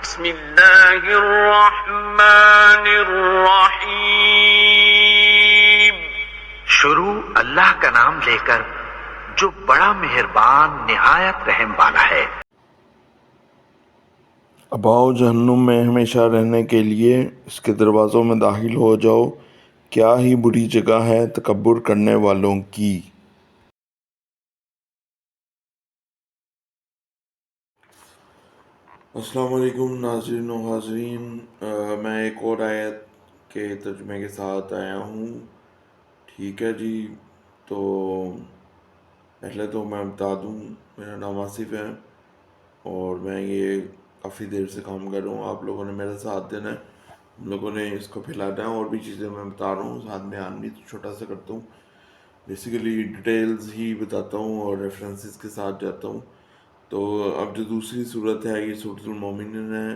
بسم اللہ الرحمن الرحیم۔ شروع اللہ کا نام لے کر جو بڑا مہربان نہایت رحم والا ہے۔ اب آؤ جہنم میں ہمیشہ رہنے کے لیے اس کے دروازوں میں داخل ہو جاؤ، کیا ہی بری جگہ ہے تکبر کرنے والوں کی۔ السلام علیکم ناظرین و حاضرین، میں ایک اور آیت کے ترجمے کے ساتھ آیا ہوں۔ ٹھیک ہے جی، تو پہلے تو میں بتا دوں میرا نام آصف ہے اور میں یہ کافی دیر سے کام کر رہا ہوں، آپ لوگوں نے میرا ساتھ دینا ہے، ہم لوگوں نے اس کو پھیلانا ہے، اور بھی چیزیں میں بتا رہا ہوں، ساتھ بیان بھی چھوٹا سا کرتا ہوں، بیسیکلی ڈیٹیلز ہی بتاتا ہوں اور ریفرنسز کے ساتھ جاتا ہوں۔ تو اب جو دوسری صورت ہے یہ سورۃ المومنین ہے،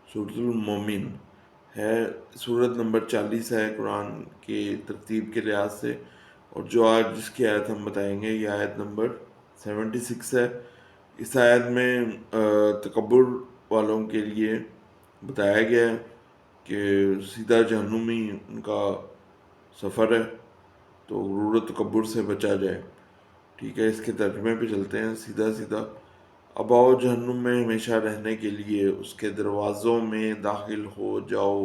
سورۃ المومن ہے، سورت نمبر 40 ہے قرآن کی ترتیب کے لحاظ سے، اور جو آج جس کی آیت ہم بتائیں گے یہ آیت نمبر 76 ہے۔ اس آیت میں تکبر والوں کے لیے بتایا گیا ہے کہ سیدھا جہنمی ان کا سفر ہے، تو غرور و تکبر سے بچا جائے۔ ٹھیک ہے، اس کے ترجمے پہ چلتے ہیں سیدھا سیدھا۔ اب آؤ جہنم میں ہمیشہ رہنے کے لیے اس کے دروازوں میں داخل ہو جاؤ،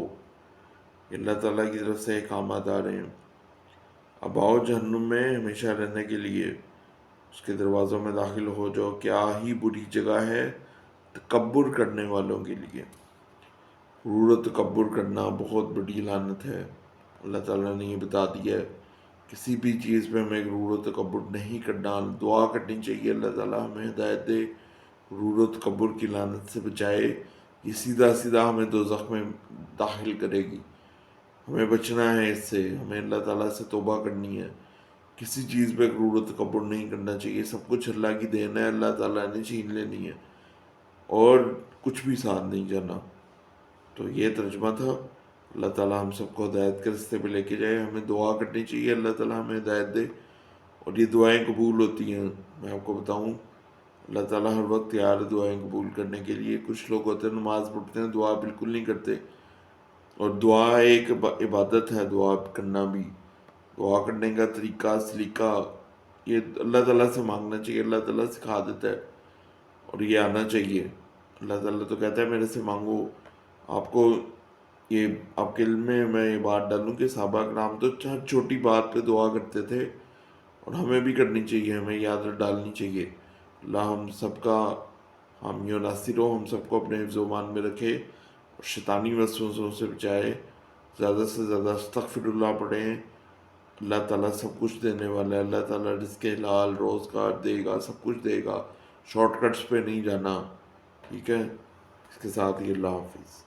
یہ اللہ تعالیٰ کی طرف سے احکامات آ رہے ہیں۔ اب آؤ جہنم میں ہمیشہ رہنے کے لیے اس کے دروازوں میں داخل ہو جاؤ، کیا ہی بری جگہ ہے تکبر کرنے والوں کے لیے۔ غرور و تکبر کرنا بہت بڑی لعنت ہے، اللہ تعالیٰ نے یہ بتا دیا ہے، کسی بھی چیز پہ ہمیں غرور و تکبر نہیں کرنا، دعا کرنی چاہیے اللہ تعالیٰ ہمیں ہدایت دے، غرور و تکبر کی لعنت سے بچائے، یہ سیدھا سیدھا ہمیں دوزخ میں داخل کرے گی۔ ہمیں بچنا ہے اس سے، ہمیں اللہ تعالیٰ سے توبہ کرنی ہے، کسی چیز پہ غرور و تکبر نہیں کرنا چاہیے، سب کچھ اللہ کی دین ہے، اللہ تعالیٰ نے چھین لینی ہے اور کچھ بھی ساتھ نہیں جانا۔ تو یہ ترجمہ تھا، اللہ تعالیٰ ہم سب کو ہدایت کے راستے پہ لے کے جائے، ہمیں دعا کرنی چاہیے اللہ تعالیٰ ہمیں ہدایت دے، اور یہ دعائیں قبول ہوتی ہیں، میں آپ کو بتاؤں اللہ تعالیٰ ہر وقت تیار ہے دعائیں قبول کرنے کے لیے۔ کچھ لوگ ہوتے ہیں نماز پڑھتے ہیں دعا بالکل نہیں کرتے، اور دعا ایک عبادت ہے، دعا کرنا بھی، دعا کرنے کا طریقہ سلیقہ یہ اللہ تعالیٰ سے مانگنا چاہیے، اللہ تعالیٰ سکھا دیتا ہے اور یہ آنا چاہیے۔ اللہ تعالیٰ تو کہتا ہے میرے سے مانگو۔ آپ کو یہ آپ کے علم میں یہ بات ڈالوں کہ صحابہ کرام تو ہر چھوٹی بات پہ دعا کرتے تھے، اور ہمیں بھی کرنی چاہیے، ہمیں یاد ڈالنی چاہیے۔ اللہ ہم سب کا حامی و ناصر ہو، ہم سب کو اپنے حفظ و امان میں رکھے اور شیطانی وسوسوں سے بچائے، زیادہ سے زیادہ استغفر اللہ پڑھیں۔ اللہ تعالیٰ سب کچھ دینے والا ہے، اللہ تعالیٰ رزق حلال روزگار دے گا، سب کچھ دے گا، شارٹ کٹس پہ نہیں جانا۔ ٹھیک ہے، اس کے ساتھ ہی اللہ حافظ۔